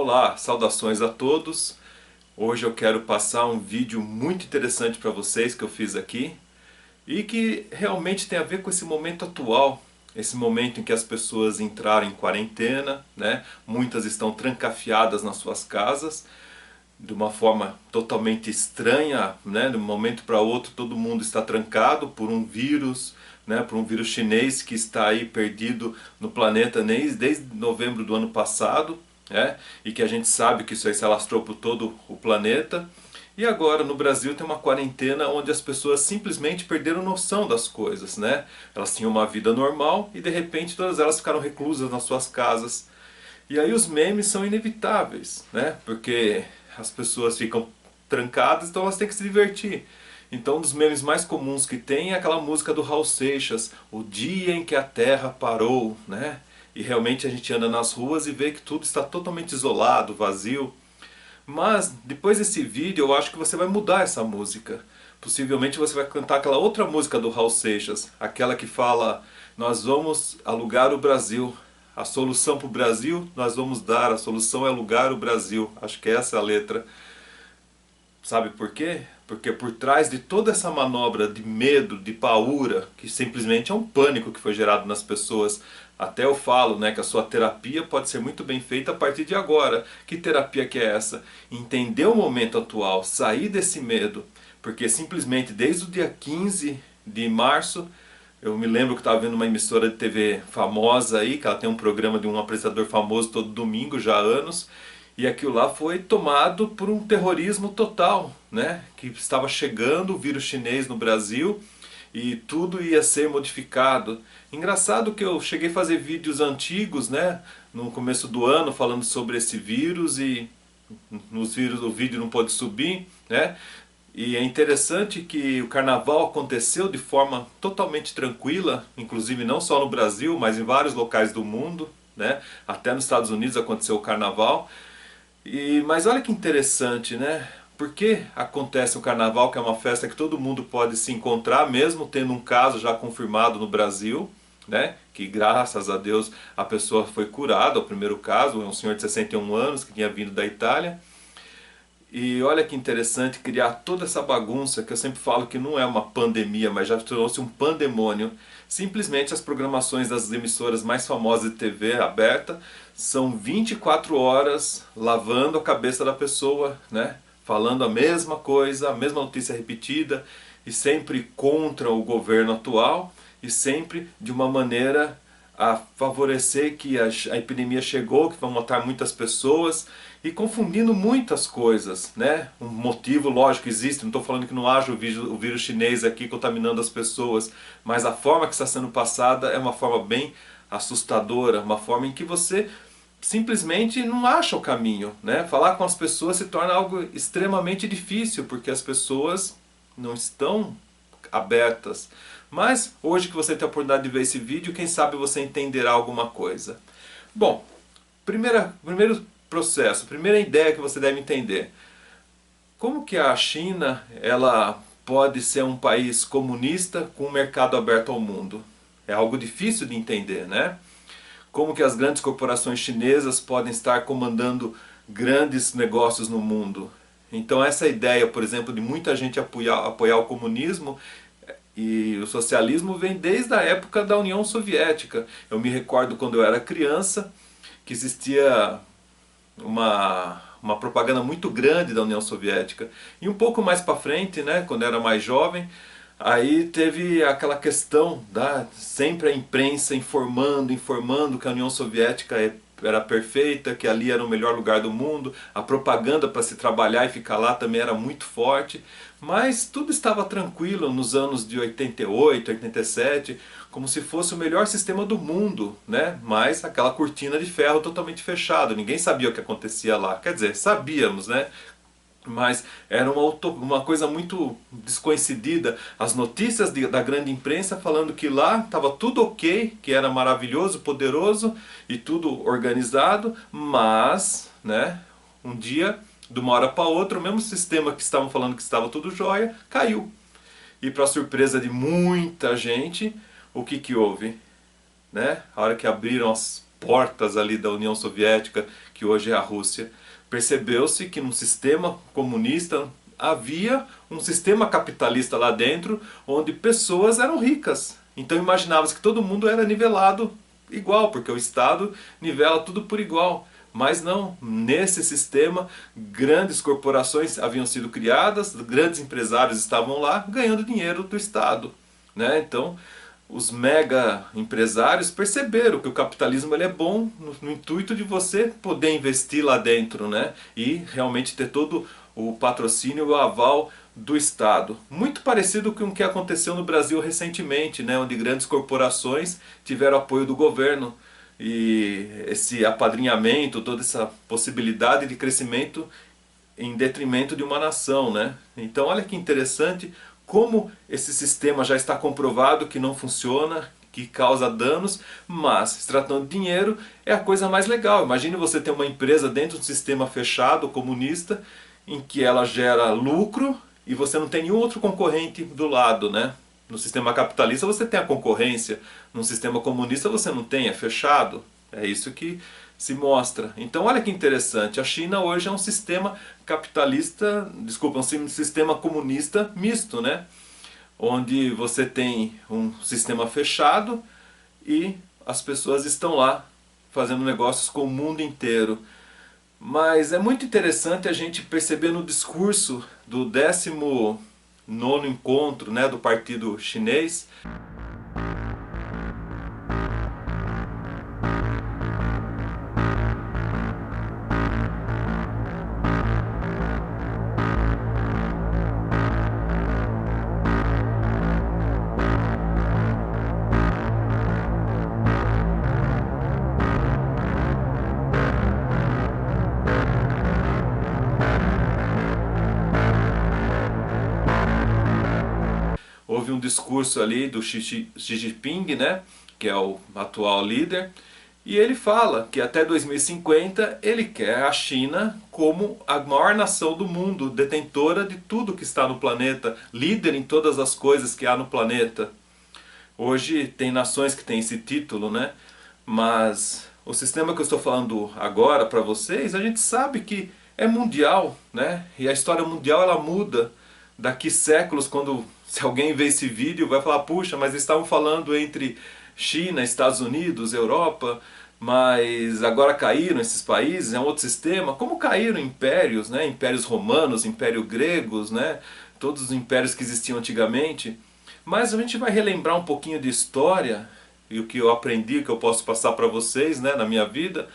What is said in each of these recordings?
Olá, saudações a todos. Hoje eu quero passar um vídeo muito interessante para vocês que eu fiz aqui e que realmente tem a ver com esse momento atual, esse momento em que as pessoas entraram em quarentena, né? Muitas estão trancafiadas nas suas casas de uma forma totalmente estranha, né? De um momento para outro todo mundo está trancado por um vírus, né? Por um vírus chinês que está aí perdido no planeta desde novembro do ano passado, né? E que a gente sabe que isso aí se alastrou por todo o planeta. E agora no Brasil tem uma quarentena onde as pessoas simplesmente perderam noção das coisas, né? Elas tinham uma vida normal e de repente todas elas ficaram reclusas nas suas casas. E aí os memes são inevitáveis, né? Porque as pessoas ficam trancadas, então elas têm que se divertir. Então um dos memes mais comuns que tem é aquela música do Raul Seixas, O Dia em que a Terra Parou, né? E realmente a gente anda nas ruas e vê que tudo está totalmente isolado, vazio. Mas depois desse vídeo eu acho que você vai mudar essa música. Possivelmente você vai cantar aquela outra música do Raul Seixas, aquela que fala: nós vamos alugar o Brasil. A solução para o Brasil nós vamos dar, a solução é alugar o Brasil. Acho que essa é a letra. Sabe por quê? Porque por trás de toda essa manobra de medo, de paura, que simplesmente é um pânico que foi gerado nas pessoas, até eu falo, né, que a sua terapia pode ser muito bem feita a partir de agora. Que terapia que é essa? Entender o momento atual, sair desse medo, porque simplesmente desde o dia 15 de março, eu me lembro que estava vendo uma emissora de TV famosa aí, que ela tem um programa de um apresentador famoso todo domingo já há anos, e aquilo lá foi tomado por um terrorismo total, né? Que estava chegando o vírus chinês no Brasil e tudo ia ser modificado. Engraçado que eu cheguei a fazer vídeos antigos, né? No começo do ano falando sobre esse vírus e o vídeo não pôde subir, né? E é interessante que o carnaval aconteceu de forma totalmente tranquila, inclusive não só no Brasil, mas em vários locais do mundo, né? Até nos Estados Unidos aconteceu o carnaval. Mas olha que interessante, né? Por que acontece o carnaval, que é uma festa que todo mundo pode se encontrar, mesmo tendo um caso já confirmado no Brasil, né? Que graças a Deus a pessoa foi curada, o primeiro caso, é um senhor de 61 anos que tinha vindo da Itália. E olha que interessante criar toda essa bagunça, que eu sempre falo que não é uma pandemia, mas já trouxe um pandemônio. Simplesmente as programações das emissoras mais famosas de TV aberta são 24 horas lavando a cabeça da pessoa, né? Falando a mesma coisa, a mesma notícia repetida, e sempre contra o governo atual, e sempre de uma maneira a favorecer que a epidemia chegou, que vão matar muitas pessoas, e confundindo muitas coisas, né? Um motivo lógico existe, não estou falando que não haja o vírus chinês aqui contaminando as pessoas, mas a forma que está sendo passada é uma forma bem assustadora, uma forma em que você simplesmente não acha o caminho, né? Falar com as pessoas se torna algo extremamente difícil, porque as pessoas não estão abertas. Mas hoje que você tem a oportunidade de ver esse vídeo, quem sabe você entenderá alguma coisa. Bom, primeiro processo, primeira ideia que você deve entender. Como que a China ela pode ser um país comunista com um mercado aberto ao mundo? É algo difícil de entender, né? Como que as grandes corporações chinesas podem estar comandando grandes negócios no mundo? Então essa ideia, por exemplo, de muita gente apoiar o comunismo e o socialismo vem desde a época da União Soviética. Eu me recordo quando eu era criança que existia uma propaganda muito grande da União Soviética. E um pouco mais para frente, né, quando eu era mais jovem, aí teve aquela questão da sempre a imprensa informando que a União Soviética era perfeita, que ali era o melhor lugar do mundo, a propaganda para se trabalhar e ficar lá também era muito forte, mas tudo estava tranquilo nos anos de 88, 87, como se fosse o melhor sistema do mundo, né? Mas aquela cortina de ferro totalmente fechada, ninguém sabia o que acontecia lá, quer dizer, sabíamos, né? Mas era uma coisa muito desconhecida. As notícias da grande imprensa falando que lá estava tudo ok, que era maravilhoso, poderoso e tudo organizado, mas, né, um dia, de uma hora para outra, o mesmo sistema que estavam falando que estava tudo jóia, caiu. E para surpresa de muita gente, o que houve? Né? A hora que abriram as portas ali da União Soviética, que hoje é a Rússia. Percebeu-se que num sistema comunista havia um sistema capitalista lá dentro, onde pessoas eram ricas. Então imaginava-se que todo mundo era nivelado igual, porque o Estado nivela tudo por igual. Mas não, nesse sistema, grandes corporações haviam sido criadas, grandes empresários estavam lá ganhando dinheiro do Estado, né? Então, os mega empresários perceberam que o capitalismo ele é bom no intuito de você poder investir lá dentro, né? E realmente ter todo o patrocínio e o aval do Estado. Muito parecido com o que aconteceu no Brasil recentemente, né? Onde grandes corporações tiveram apoio do governo. E esse apadrinhamento, toda essa possibilidade de crescimento em detrimento de uma nação, né? Então olha que interessante como esse sistema já está comprovado que não funciona, que causa danos, mas se tratando de dinheiro é a coisa mais legal. Imagine você ter uma empresa dentro de um sistema fechado, comunista, em que ela gera lucro e você não tem nenhum outro concorrente do lado, né? No sistema capitalista você tem a concorrência, no sistema comunista você não tem, é fechado. É isso que se mostra. Então olha que interessante, a China hoje é um sistema capitalista, desculpa, um sistema comunista misto, né? Onde você tem um sistema fechado e as pessoas estão lá fazendo negócios com o mundo inteiro. Mas é muito interessante a gente perceber no discurso do 19º encontro, né, do Partido Chinês. Houve um discurso ali do Xi Jinping, né, que é o atual líder, e ele fala que até 2050 ele quer a China como a maior nação do mundo, detentora de tudo que está no planeta, líder em todas as coisas que há no planeta. Hoje tem nações que têm esse título, né, mas o sistema que eu estou falando agora para vocês, a gente sabe que é mundial, né, e a história mundial ela muda. Daqui séculos, quando se alguém vê esse vídeo, vai falar, puxa, mas eles estavam falando entre China, Estados Unidos, Europa, mas agora caíram esses países, é um outro sistema. Como caíram impérios, né? Impérios romanos, impérios gregos, né? Todos os impérios que existiam antigamente. Mas a gente vai relembrar um pouquinho de história, e o que eu aprendi, que eu posso passar para vocês, né, na minha vida,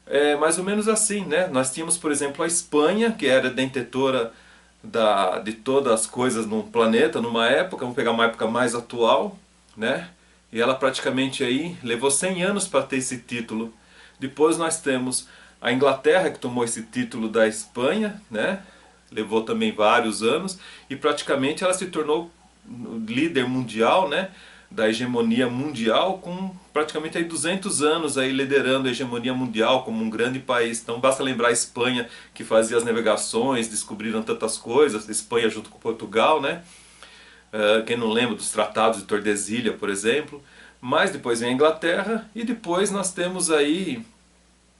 é mais ou menos assim, né? Nós tínhamos, por exemplo, a Espanha, que era detentora de todas as coisas no planeta, numa época, vamos pegar uma época mais atual, né? E ela praticamente aí levou 100 anos para ter esse título. Depois nós temos a Inglaterra, que tomou esse título da Espanha, né? Levou também vários anos, e praticamente ela se tornou líder mundial, né? Da hegemonia mundial, com praticamente aí 200 anos aí liderando a hegemonia mundial como um grande país. Então basta lembrar a Espanha, que fazia as navegações, descobriram tantas coisas, a Espanha junto com Portugal, né? Quem não lembra dos tratados de Tordesilhas, por exemplo. Mas depois vem a Inglaterra, e depois nós temos aí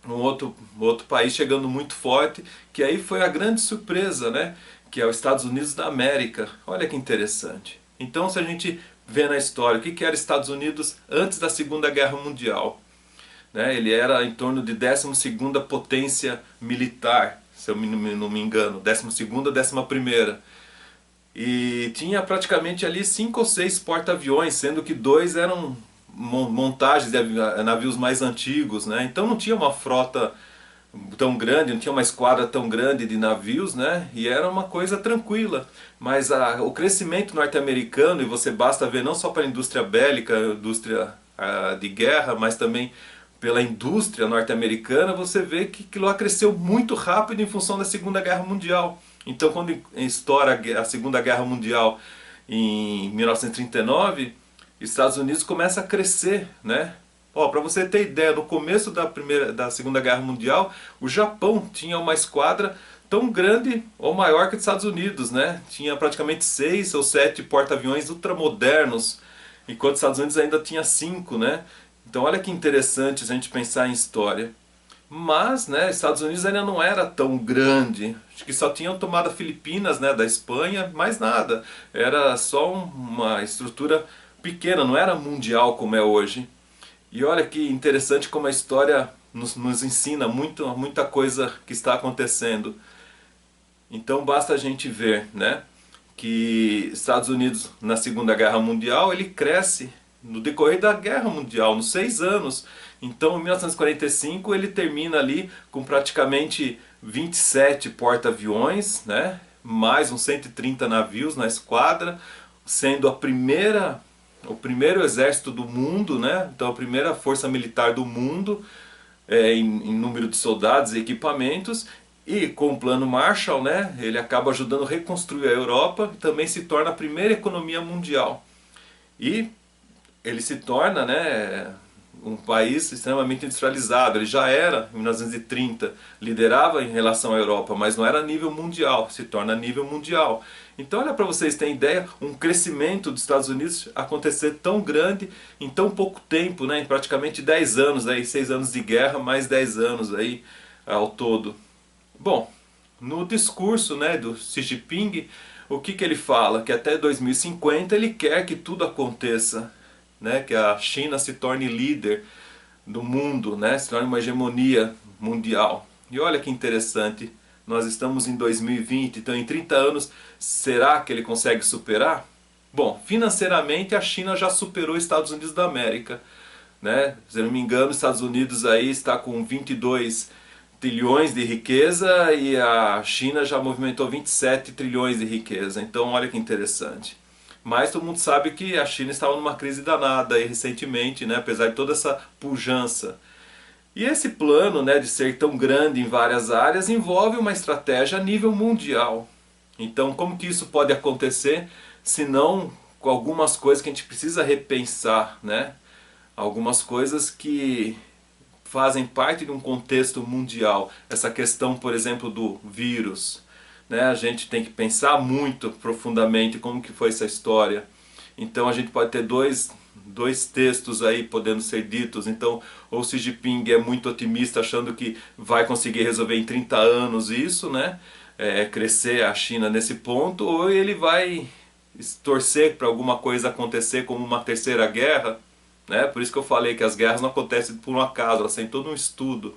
um outro país chegando muito forte, que aí foi a grande surpresa, né? Que é os Estados Unidos da América. Olha que interessante. Então se a gente vê na história o que era Estados Unidos antes da Segunda Guerra Mundial, né? Ele era em torno de 12ª potência militar, se eu não me engano, 12ª, 11ª. E tinha praticamente ali 5 ou 6 porta-aviões, sendo que 2 eram montagens de navios mais antigos, né? Então não tinha uma frota tão grande, não tinha uma esquadra tão grande de navios, né? E era uma coisa tranquila. Mas o crescimento norte-americano, e você basta ver não só para a indústria bélica, a indústria de guerra, mas também pela indústria norte-americana, você vê que aquilo lá cresceu muito rápido em função da Segunda Guerra Mundial. Então quando estoura a Segunda Guerra Mundial em 1939, Estados Unidos começa a crescer, né? Para você ter ideia, no começo da Segunda Guerra Mundial, o Japão tinha uma esquadra tão grande ou maior que os Estados Unidos, né? Tinha praticamente 6 ou 7 porta-aviões ultramodernos, enquanto os Estados Unidos ainda tinha 5, né? Então olha que interessante a gente pensar em história. Mas, né, Estados Unidos ainda não era tão grande. Acho que só tinham tomado Filipinas, né, da Espanha, mais nada. Era só uma estrutura pequena, não era mundial como é hoje. E olha que interessante como a história nos ensina muita coisa que está acontecendo. Então basta a gente ver, né, que Estados Unidos na Segunda Guerra Mundial ele cresce no decorrer da Guerra Mundial, nos 6 anos. Então em 1945 ele termina ali com praticamente 27 porta-aviões, né, mais uns 130 navios na esquadra, sendo o primeiro exército do mundo, né, então a primeira força militar do mundo em número de soldados e equipamentos, e com o plano Marshall, né, ele acaba ajudando a reconstruir a Europa e também se torna a primeira economia mundial. E ele se torna, né, um país extremamente industrializado. Ele já era, em 1930, liderava em relação à Europa, mas não era a nível mundial, se torna a nível mundial. Então olha para vocês terem ideia, um crescimento dos Estados Unidos acontecer tão grande em tão pouco tempo, né, em praticamente 10 anos, aí, 6 anos de guerra, mais 10 anos aí, ao todo. Bom, no discurso, né, do Xi Jinping, o que ele fala? Que até 2050 ele quer que tudo aconteça, né, que a China se torne líder do mundo, né, se torne uma hegemonia mundial. E olha que interessante, nós estamos em 2020, então em 30 anos, será que ele consegue superar? Bom, financeiramente a China já superou os Estados Unidos da América, né? Se eu não me engano, os Estados Unidos aí está com 22 trilhões de riqueza e a China já movimentou 27 trilhões de riqueza. Então olha que interessante. Mas todo mundo sabe que a China estava numa crise danada aí recentemente, né? Apesar de toda essa pujança. E esse plano, né, de ser tão grande em várias áreas envolve uma estratégia a nível mundial. Então como que isso pode acontecer se não com algumas coisas que a gente precisa repensar, né? Algumas coisas que fazem parte de um contexto mundial. Essa questão, por exemplo, do vírus, né? A gente tem que pensar muito profundamente como que foi essa história. Então a gente pode ter dois textos aí podendo ser ditos. Então, ou Xi Jinping é muito otimista achando que vai conseguir resolver em 30 anos isso, né? Crescer a China nesse ponto, ou ele vai torcer para alguma coisa acontecer como uma terceira guerra, né? Por isso que eu falei que as guerras não acontecem por um acaso, elas têm todo um estudo.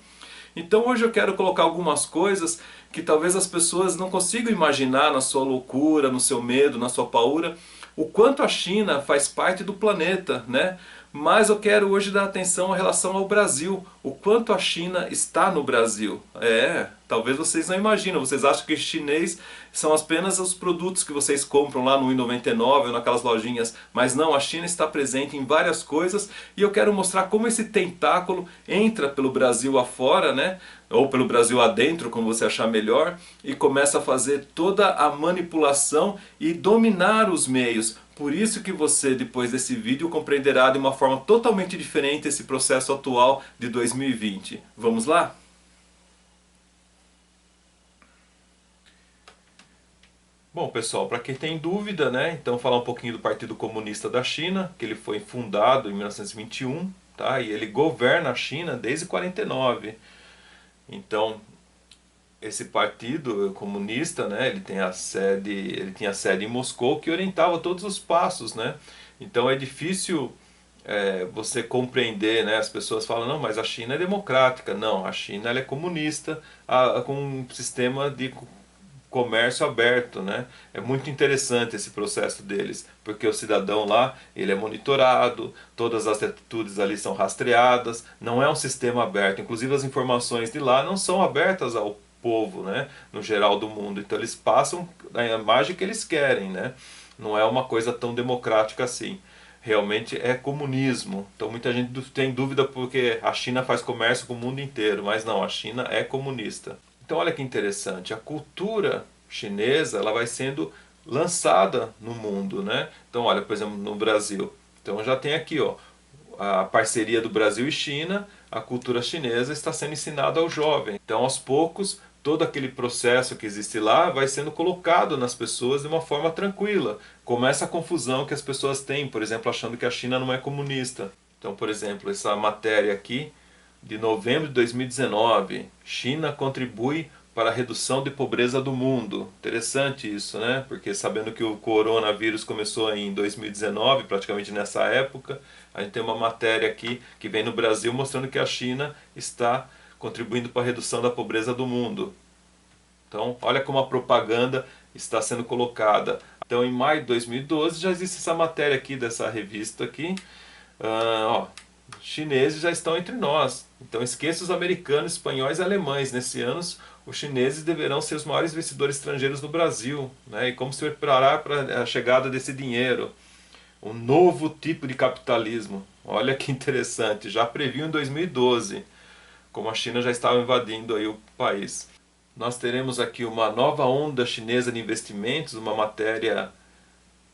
Então hoje eu quero colocar algumas coisas que talvez as pessoas não consigam imaginar na sua loucura, no seu medo, na sua paura, o quanto a China faz parte do planeta, né? Mas eu quero hoje dar atenção em relação ao Brasil, o quanto a China está no Brasil. Talvez vocês não imaginam, vocês acham que chinês são apenas os produtos que vocês compram lá no I99 ou naquelas lojinhas, mas não, a China está presente em várias coisas e eu quero mostrar como esse tentáculo entra pelo Brasil afora, né? Ou pelo Brasil adentro, como você achar melhor, e começa a fazer toda a manipulação e dominar os meios. Por isso que você, depois desse vídeo, compreenderá de uma forma totalmente diferente esse processo atual de 2020. Vamos lá? Bom, pessoal, para quem tem dúvida, né, então falar um pouquinho do Partido Comunista da China, que ele foi fundado em 1921, tá? E ele governa a China desde 49. Então, esse partido comunista, né, ele tinha sede em Moscou que orientava todos os passos, né? Então é difícil você compreender, né? As pessoas falam, não, mas a China é democrática. Não, a China ela é comunista, com um sistema de comércio aberto, né? É muito interessante esse processo deles, porque o cidadão lá, ele é monitorado, todas as atitudes ali são rastreadas, não é um sistema aberto, inclusive as informações de lá não são abertas ao povo, né? No geral do mundo, então eles passam a imagem que eles querem, né? Não é uma coisa tão democrática assim. Realmente é comunismo. Então muita gente tem dúvida porque a China faz comércio com o mundo inteiro, mas não, a China é comunista. Então olha que interessante, a cultura chinesa ela vai sendo lançada no mundo, né? Então olha, por exemplo, no Brasil. Então já tem aqui, ó, a parceria do Brasil e China, a cultura chinesa está sendo ensinada ao jovem. Então aos poucos, todo aquele processo que existe lá vai sendo colocado nas pessoas de uma forma tranquila. Começa a confusão que as pessoas têm, por exemplo, achando que a China não é comunista. Então, por exemplo, essa matéria aqui de novembro de 2019, China contribui para a redução de pobreza do mundo. Interessante isso, né? Porque sabendo que o coronavírus começou em 2019, praticamente nessa época, a gente tem uma matéria aqui que vem no Brasil mostrando que a China está contribuindo para a redução da pobreza do mundo. Então, olha como a propaganda está sendo colocada. Então, em maio de 2012 já existe essa matéria aqui dessa revista aqui. Ó, chineses já estão entre nós. Então esqueça os americanos, espanhóis e alemães. Nesse ano, os chineses deverão ser os maiores investidores estrangeiros no Brasil, né? E como se preparar para a chegada desse dinheiro. Um novo tipo de capitalismo. Olha que interessante. Já previu em 2012, como a China já estava invadindo aí o país. Nós teremos aqui uma nova onda chinesa de investimentos, uma matéria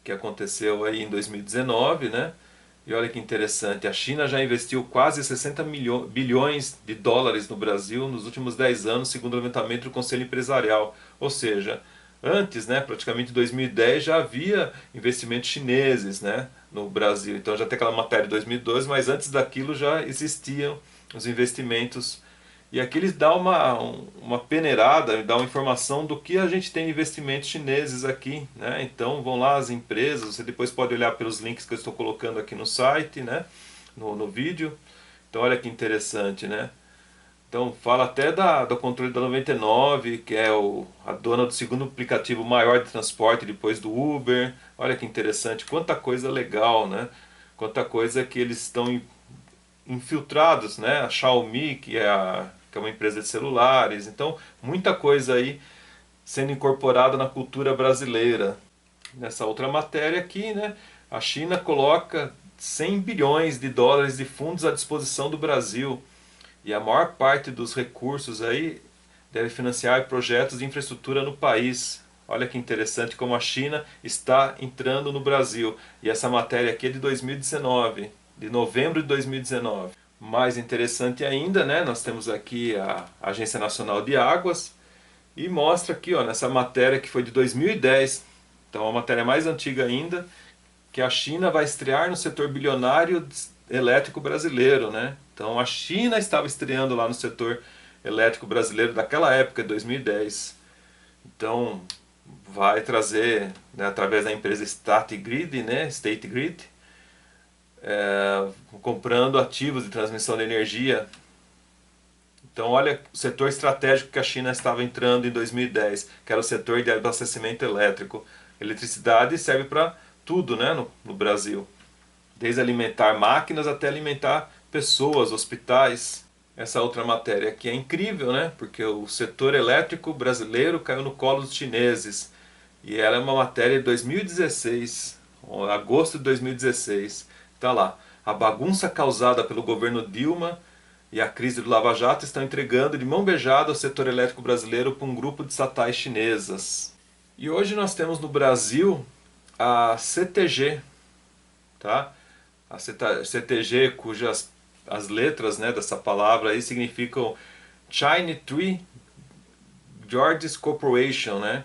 que aconteceu aí em 2019, né? E olha que interessante, a China já investiu quase 60 bilhões de dólares no Brasil nos últimos 10 anos, segundo o levantamento do Conselho Empresarial. Ou seja, antes, né, praticamente em 2010, já havia investimentos chineses, né, no Brasil. Então já tem aquela matéria de 2012, mas antes daquilo já existiam os investimentos. E aqui eles dão uma peneirada, dão uma informação do que a gente tem de investimentos chineses aqui, né? Então vão lá as empresas, você depois pode olhar pelos links que eu estou colocando aqui no site, né? No vídeo. Então olha que interessante, né? Então fala até do controle da 99, que é a dona do segundo aplicativo maior de transporte depois do Uber. Olha que interessante, quanta coisa legal, né? Quanta coisa que eles estão infiltrados, né? A Xiaomi, que é uma empresa de celulares. Então, muita coisa aí sendo incorporada na cultura brasileira. Nessa outra matéria aqui, né? A China coloca 100 bilhões de dólares de fundos à disposição do Brasil. E a maior parte dos recursos aí deve financiar projetos de infraestrutura no país. Olha que interessante como a China está entrando no Brasil. E essa matéria aqui é de 2019, de novembro de 2019. Mais interessante ainda, né? Nós temos aqui a Agência Nacional de Águas e mostra aqui, ó, nessa matéria que foi de 2010, então é uma matéria mais antiga ainda, que a China vai estrear no setor bilionário elétrico brasileiro, né? Então a China estava estreando lá no setor elétrico brasileiro daquela época, 2010. Então vai trazer, né, através da empresa State Grid, né, State Grid, comprando ativos de transmissão de energia. Então olha o setor estratégico que a China estava entrando em 2010, que era o setor de abastecimento elétrico. Eletricidade serve para tudo, né, no Brasil. Desde alimentar máquinas até alimentar pessoas, hospitais. Essa outra matéria aqui é incrível, né? Porque o setor elétrico brasileiro caiu no colo dos chineses. E ela é uma matéria de 2016, agosto de 2016. Está lá. A bagunça causada pelo governo Dilma e a crise do Lava Jato estão entregando de mão beijada o setor elétrico brasileiro para um grupo de estatais chinesas. E hoje nós temos no Brasil a CTG, tá? A CTG, cujas as letras, né, dessa palavra aí significam China Tree Georges Corporation, né?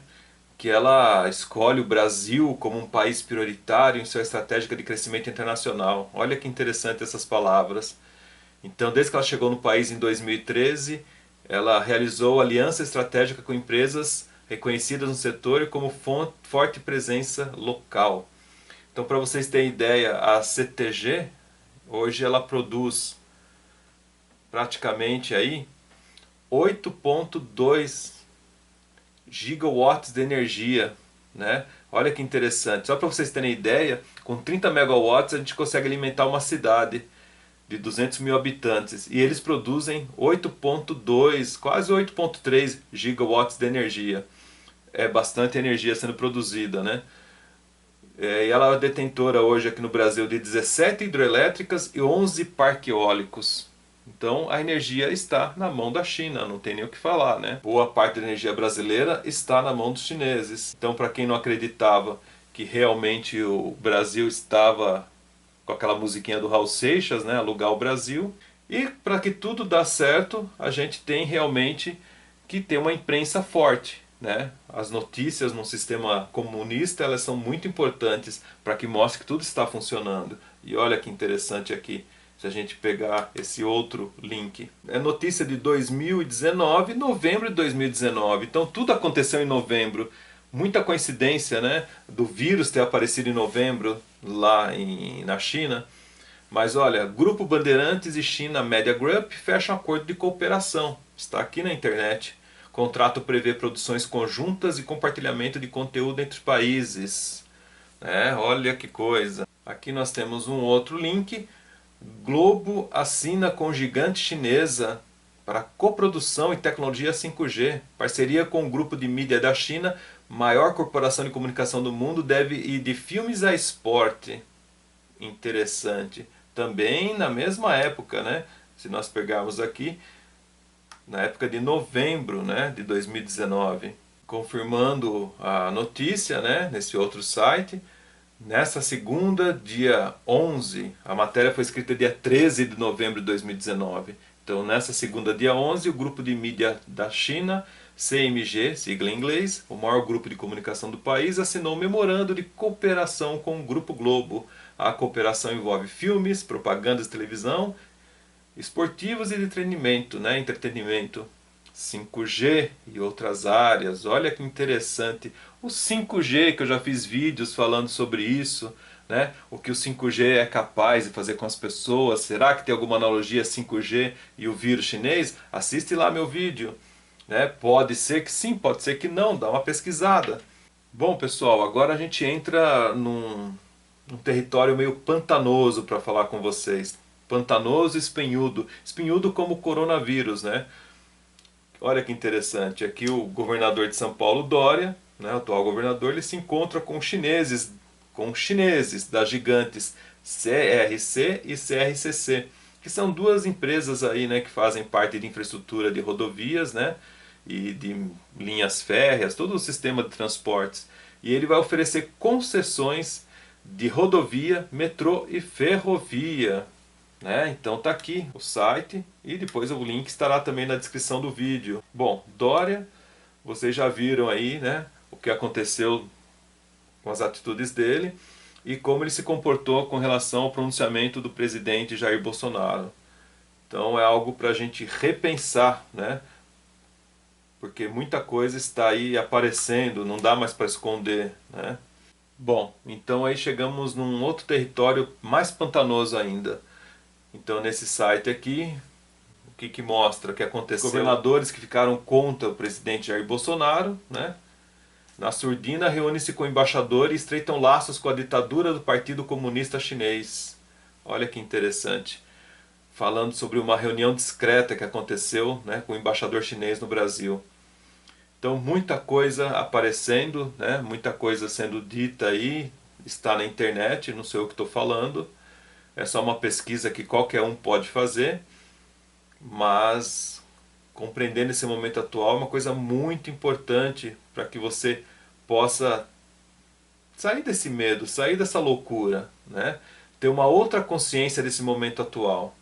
Que ela escolhe o Brasil como um país prioritário em sua estratégia de crescimento internacional. Olha que interessante essas palavras. Então, desde que ela chegou no país em 2013, ela realizou aliança estratégica com empresas reconhecidas no setor e como forte presença local. Então, para vocês terem ideia, a CTG hoje ela produz praticamente aí 8,2 gigawatts de energia, né? Olha que interessante. Só para vocês terem ideia, com 30 megawatts a gente consegue alimentar uma cidade de 200 mil habitantes. E eles produzem 8,2, quase 8,3 gigawatts de energia. É bastante energia sendo produzida, né? E ela é detentora hoje aqui no Brasil de 17 hidrelétricas e 11 parques eólicos. Então a energia está na mão da China, não tem nem o que falar, né? Boa parte da energia brasileira está na mão dos chineses. Então, para quem não acreditava que realmente o Brasil estava com aquela musiquinha do Raul Seixas, né, alugar o Brasil. E para que tudo dê certo, a gente tem realmente que ter uma imprensa forte, né? As notícias no sistema comunista, elas são muito importantes para que mostre que tudo está funcionando. E olha que interessante aqui, se a gente pegar esse outro link. É notícia de 2019, novembro de 2019. Então tudo aconteceu em novembro. Muita coincidência, né? Do vírus ter aparecido em novembro lá na China. Mas olha, Grupo Bandeirantes e China Media Group fecham acordo de cooperação. Está aqui na internet. O contrato prevê produções conjuntas e compartilhamento de conteúdo entre os países. Olha que coisa. Aqui nós temos um outro link. Globo assina com gigante chinesa para coprodução e tecnologia 5G. Parceria com o grupo de mídia da China, maior corporação de comunicação do mundo, deve ir de filmes a esporte. Interessante. Também na mesma época, né? Se nós pegarmos aqui, na época de novembro, né, de 2019, confirmando a notícia, né, nesse outro site. Nessa segunda, dia 11, a matéria foi escrita dia 13 de novembro de 2019. Então, nessa segunda, dia 11, o grupo de mídia da China, CMG, sigla em inglês, o maior grupo de comunicação do país, assinou um memorando de cooperação com o Grupo Globo. A cooperação envolve filmes, propagandas de televisão, esportivos e de entretenimento, entretenimento, 5G e outras áreas. Olha que interessante. O 5G, que eu já fiz vídeos falando sobre isso, né? O que o 5G é capaz de fazer com as pessoas. Será que tem alguma analogia 5G e o vírus chinês? Assiste lá meu vídeo. Pode ser que sim, pode ser que não. Dá uma pesquisada. Bom, pessoal, agora a gente entra num território meio pantanoso para falar com vocês. Pantanoso e espinhudo. Espinhudo como o coronavírus, né? Olha que interessante. Aqui o governador de São Paulo, Dória, o atual governador, ele se encontra com chineses das gigantes CRC e CRCC, que são duas empresas aí, que fazem parte de infraestrutura de rodovias, e de linhas férreas, todo o sistema de transportes. E ele vai oferecer concessões de rodovia, metrô e ferrovia. Então tá aqui o site e depois o link estará também na descrição do vídeo. Bom, Dória, vocês já viram aí, o que aconteceu com as atitudes dele e como ele se comportou com relação ao pronunciamento do presidente Jair Bolsonaro. Então é algo para a gente repensar, porque muita coisa está aí aparecendo, não dá mais para esconder, Bom, então aí chegamos num outro território mais pantanoso ainda. Então nesse site aqui, o que mostra que aconteceu? Governadores que ficaram contra o presidente Jair Bolsonaro, na surdina reúne-se com o embaixador e estreitam laços com a ditadura do Partido Comunista Chinês. Olha que interessante. Falando sobre uma reunião discreta que aconteceu com o embaixador chinês no Brasil. Então muita coisa aparecendo, muita coisa sendo dita aí, está na internet, não sei o que estou falando. É só uma pesquisa que qualquer um pode fazer, mas compreendendo esse momento atual é uma coisa muito importante para que você possa sair desse medo, sair dessa loucura, ter uma outra consciência desse momento atual.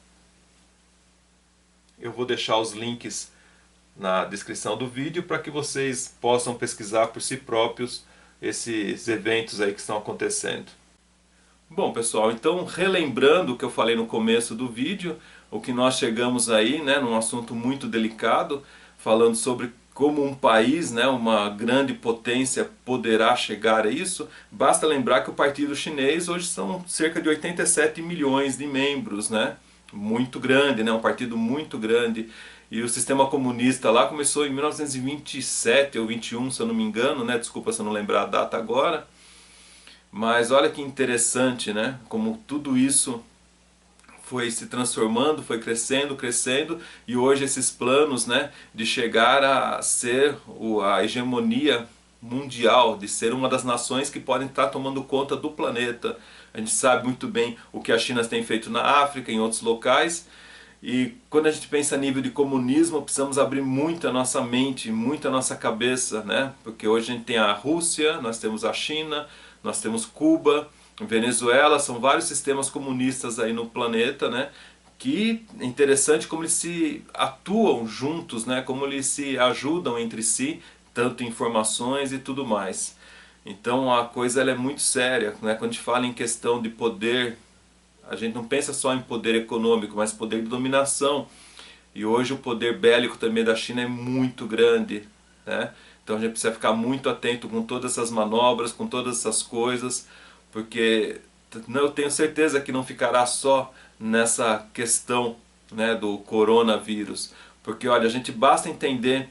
Eu vou deixar os links na descrição do vídeo para que vocês possam pesquisar por si próprios esses eventos aí que estão acontecendo. Bom, pessoal, então relembrando o que eu falei no começo do vídeo, o que nós chegamos aí, num assunto muito delicado, falando sobre como um país, uma grande potência poderá chegar a isso. Basta lembrar que o Partido Chinês hoje são cerca de 87 milhões de membros, muito grande, um partido muito grande. E o sistema comunista lá começou em 1927 ou 21, se eu não me engano, desculpa se eu não lembrar a data agora. Mas olha que interessante, como tudo isso foi se transformando, foi crescendo, crescendo, e hoje esses planos, de chegar a ser a hegemonia mundial, de ser uma das nações que podem estar tomando conta do planeta. A gente sabe muito bem o que a China tem feito na África, em outros locais, e quando a gente pensa a nível de comunismo, precisamos abrir muito a nossa mente, muito a nossa cabeça, porque hoje a gente tem a Rússia, nós temos a China, nós temos Cuba, Venezuela, são vários sistemas comunistas aí no planeta, que é interessante como eles se atuam juntos, como eles se ajudam entre si, tanto em informações e tudo mais. Então a coisa ela é muito séria, quando a gente fala em questão de poder A gente não pensa só em poder econômico, mas poder de dominação. E hoje o poder bélico também da China é muito grande, né? Então a gente precisa ficar muito atento com todas essas manobras, com todas essas coisas, porque eu tenho certeza que não ficará só nessa questão, né, do coronavírus. Porque olha, a gente basta entender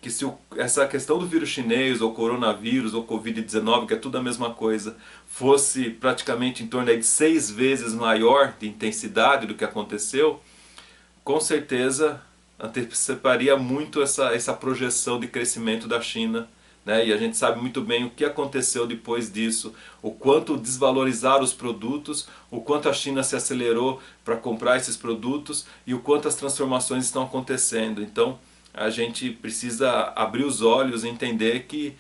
que se essa questão do vírus chinês, ou coronavírus, ou Covid-19, que é tudo a mesma coisa, fosse praticamente em torno aí de 6 vezes maior de intensidade do que aconteceu, com certeza anteciparia muito essa projeção de crescimento da China, né? E a gente sabe muito bem o que aconteceu depois disso, o quanto desvalorizaram os produtos, o quanto a China se acelerou para comprar esses produtos e o quanto as transformações estão acontecendo. Então a gente precisa abrir os olhos e entender que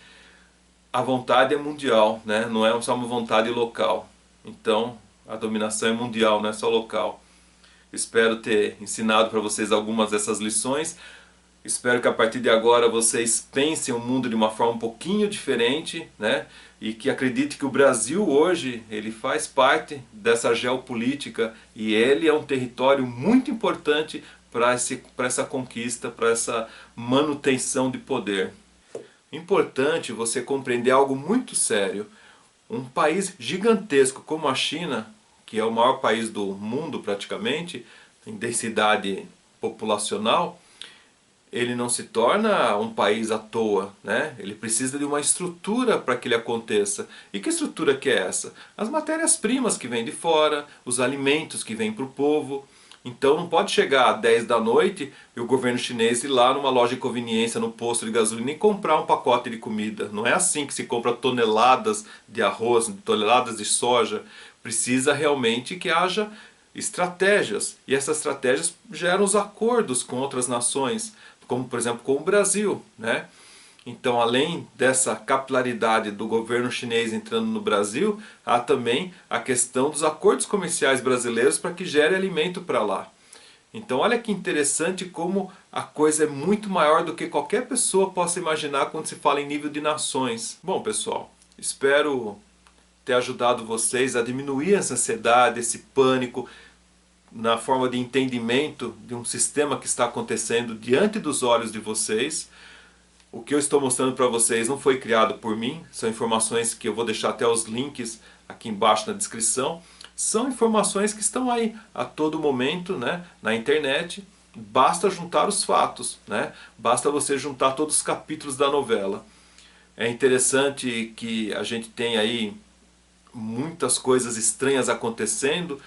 a vontade é mundial, né? Não é só uma vontade local. Então a dominação é mundial, não é só local. Espero ter ensinado para vocês algumas dessas lições. Espero que a partir de agora vocês pensem o mundo de uma forma um pouquinho diferente, né? E que acredite que o Brasil hoje ele faz parte dessa geopolítica e ele é um território muito importante para essa conquista, para essa manutenção de poder. Importante você compreender algo muito sério. Um país gigantesco como a China, que é o maior país do mundo praticamente, em densidade populacional, ele não se torna um país à toa, né? Ele precisa de uma estrutura para que ele aconteça. E que estrutura que é essa? As matérias-primas que vêm de fora, os alimentos que vêm para o povo. Então não pode chegar às 10 da noite e o governo chinês ir lá numa loja de conveniência, no posto de gasolina e comprar um pacote de comida. Não é assim que se compra toneladas de arroz, toneladas de soja. Precisa realmente que haja estratégias. E essas estratégias geram os acordos com outras nações, como por exemplo com o Brasil, né? Então, além dessa capilaridade do governo chinês entrando no Brasil, há também a questão dos acordos comerciais brasileiros para que gere alimento para lá. Então, olha que interessante como a coisa é muito maior do que qualquer pessoa possa imaginar quando se fala em nível de nações. Bom, pessoal, espero ter ajudado vocês a diminuir essa ansiedade, esse pânico, na forma de entendimento de um sistema que está acontecendo diante dos olhos de vocês. O que eu estou mostrando para vocês não foi criado por mim, são informações que eu vou deixar até os links aqui embaixo na descrição. São informações que estão aí a todo momento, né, na internet. Basta juntar os fatos, né? Basta você juntar todos os capítulos da novela. É interessante que a gente tem aí muitas coisas estranhas acontecendo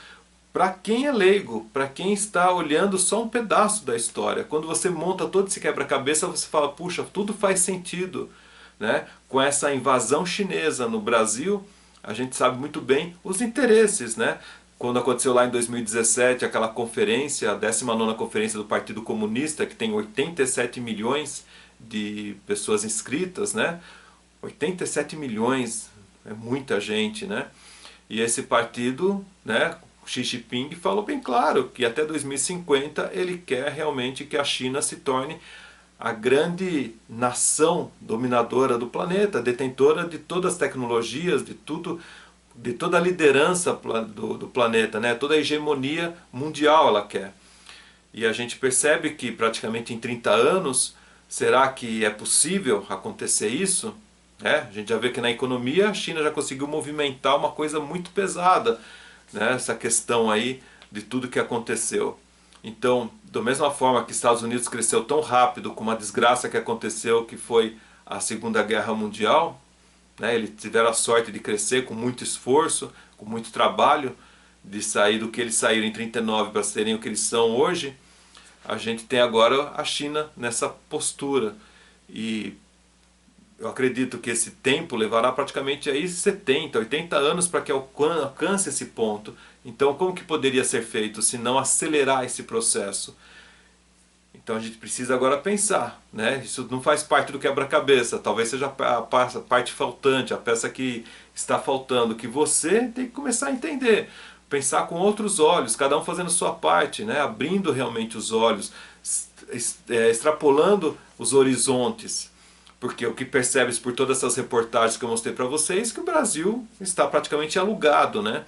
para quem é leigo, para quem está olhando só um pedaço da história. Quando você monta todo esse quebra-cabeça, você fala, puxa, tudo faz sentido, né? Com essa invasão chinesa no Brasil, a gente sabe muito bem os interesses, né? Quando aconteceu lá em 2017 aquela conferência, a 19ª conferência do Partido Comunista, que tem 87 milhões de pessoas inscritas, né? 87 milhões, é muita gente, né? E esse partido, né, Xi Jinping falou bem claro que até 2050 ele quer realmente que a China se torne a grande nação dominadora do planeta, detentora de todas as tecnologias, de tudo, de toda a liderança do planeta, né? Toda a hegemonia mundial ela quer. E a gente percebe que praticamente em 30 anos, será que é possível acontecer isso? A gente já vê que na economia a China já conseguiu movimentar uma coisa muito pesada, né? Essa questão aí de tudo que aconteceu. Então, da mesma forma que Estados Unidos cresceu tão rápido com uma desgraça que aconteceu, que foi a Segunda Guerra Mundial, né? Eles tiveram a sorte de crescer com muito esforço, com muito trabalho, de sair do que eles saíram em 39 para serem o que eles são hoje. A gente tem agora a China nessa postura. E eu acredito que esse tempo levará praticamente aí 70, 80 anos para que alcance esse ponto. Então como que poderia ser feito se não acelerar esse processo? Então a gente precisa agora pensar, né? Isso não faz parte do quebra-cabeça, talvez seja a parte faltante, a peça que está faltando, que você tem que começar a entender, pensar com outros olhos, cada um fazendo sua parte, né? Abrindo realmente os olhos, extrapolando os horizontes. Porque o que percebe-se por todas essas reportagens que eu mostrei para vocês, que o Brasil está praticamente alugado, né?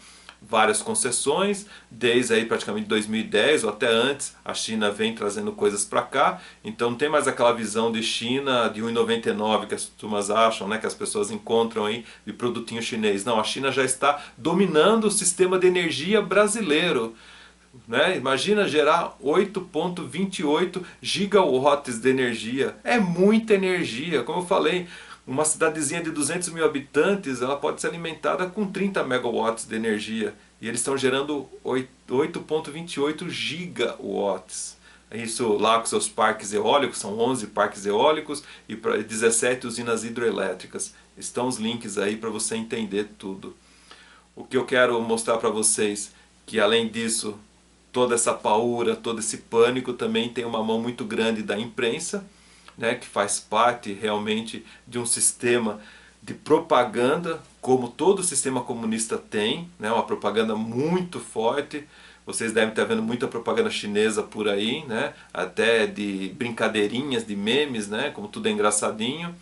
várias concessões, desde aí praticamente 2010 ou até antes, a China vem trazendo coisas para cá, então não tem mais aquela visão de China de 1,99 que as turmas acham, né, que as pessoas encontram aí de produtinho chinês. Não, a China já está dominando o sistema de energia brasileiro. Né? Imagina gerar 8,28 gigawatts de energia. É muita energia. Como eu falei, uma cidadezinha de 200 mil habitantes, ela pode ser alimentada com 30 megawatts de energia. E eles estão gerando 8,28 gigawatts. Isso lá com seus parques eólicos, são 11 parques eólicos e 17 usinas hidroelétricas. Estão os links aí para você entender tudo. O que eu quero mostrar para vocês, que além disso, toda essa paura, todo esse pânico, também tem uma mão muito grande da imprensa, né, que faz parte realmente de um sistema de propaganda, como todo sistema comunista tem, né, uma propaganda muito forte. Vocês devem estar vendo muita propaganda chinesa por aí, né, até de brincadeirinhas, de memes, né, como tudo é engraçadinho.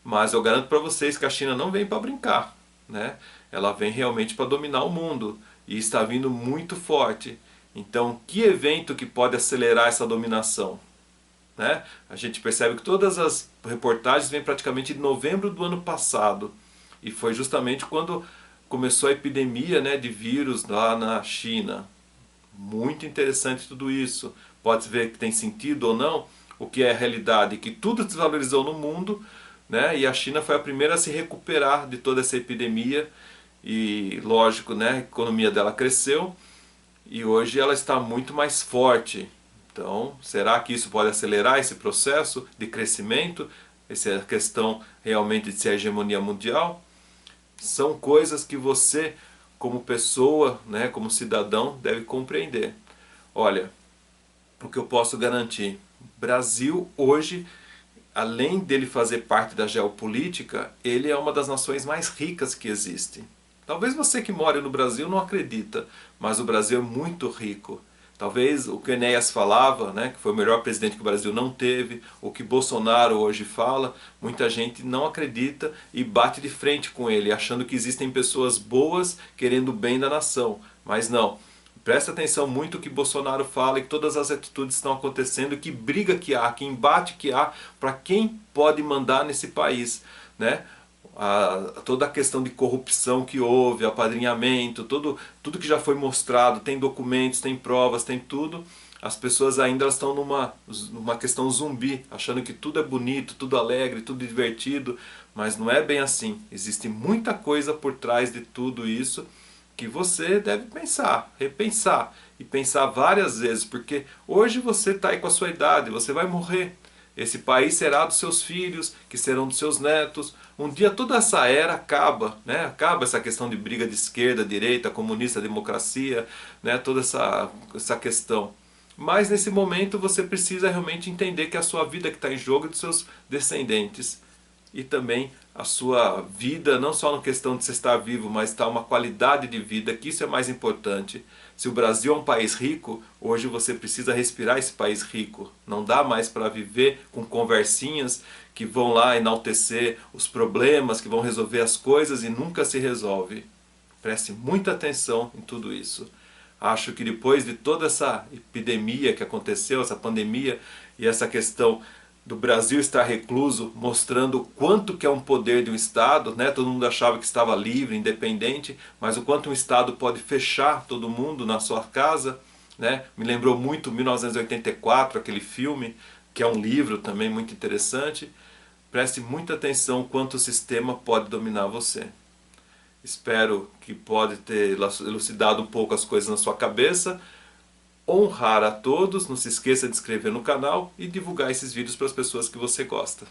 Mas eu garanto para vocês que a China não vem para brincar, né? Ela vem realmente para dominar o mundo e está vindo muito forte. Então, que evento que pode acelerar essa dominação? Né? A gente percebe que todas as reportagens vêm praticamente de novembro do ano passado. E foi justamente quando começou a epidemia, né, de vírus lá na China. Muito interessante tudo isso. Pode-se ver que tem sentido ou não. O que é a realidade? Que tudo desvalorizou no mundo, né? E a China foi a primeira a se recuperar de toda essa epidemia. E lógico, né, a economia dela cresceu. E hoje ela está muito mais forte. Então, será que isso pode acelerar esse processo de crescimento? Essa é a questão realmente de ser a hegemonia mundial? São coisas que você, como pessoa, né, como cidadão, deve compreender. Olha, o que eu posso garantir? Brasil hoje, além dele fazer parte da geopolítica, ele é uma das nações mais ricas que existe. Talvez você que mora no Brasil não acredita, mas o Brasil é muito rico. Talvez o que Enéas falava, né, que foi o melhor presidente que o Brasil não teve, o que Bolsonaro hoje fala, muita gente não acredita e bate de frente com ele, achando que existem pessoas boas querendo o bem da nação. Mas não. Presta atenção muito o que Bolsonaro fala e que todas as atitudes estão acontecendo, que briga que há, que embate que há para quem pode mandar nesse país, né? Toda a questão de corrupção que houve, apadrinhamento, tudo que já foi mostrado, tem documentos, tem provas, tem tudo. As pessoas ainda estão numa questão zumbi, achando que tudo é bonito, tudo alegre, tudo divertido, mas não é bem assim. Existe muita coisa por trás de tudo isso que você deve pensar, repensar e pensar várias vezes, porque hoje você está aí com a sua idade, você vai morrer. Esse país será dos seus filhos, que serão dos seus netos. Um dia toda essa era acaba, né? Acaba essa questão de briga de esquerda, direita, comunista, democracia, né? Toda essa questão. Mas nesse momento você precisa realmente entender que a sua vida que está em jogo é dos seus descendentes. E também a sua vida, não só na questão de você estar vivo, mas estar uma qualidade de vida, que isso é mais importante. Se o Brasil é um país rico, hoje você precisa respirar esse país rico. Não dá mais para viver com conversinhas que vão lá enaltecer os problemas, que vão resolver as coisas e nunca se resolve. Preste muita atenção em tudo isso. Acho que depois de toda essa epidemia que aconteceu, essa pandemia e essa questão do Brasil estar recluso, mostrando o quanto que é um poder de um Estado, né? Todo mundo achava que estava livre, independente, mas o quanto um Estado pode fechar todo mundo na sua casa, né? Me lembrou muito 1984, aquele filme, que é um livro também muito interessante. Preste muita atenção quanto o sistema pode dominar você. Espero que pode ter elucidado um pouco as coisas na sua cabeça. Honrar a todos, não se esqueça de inscrever no canal e divulgar esses vídeos para as pessoas que você gosta.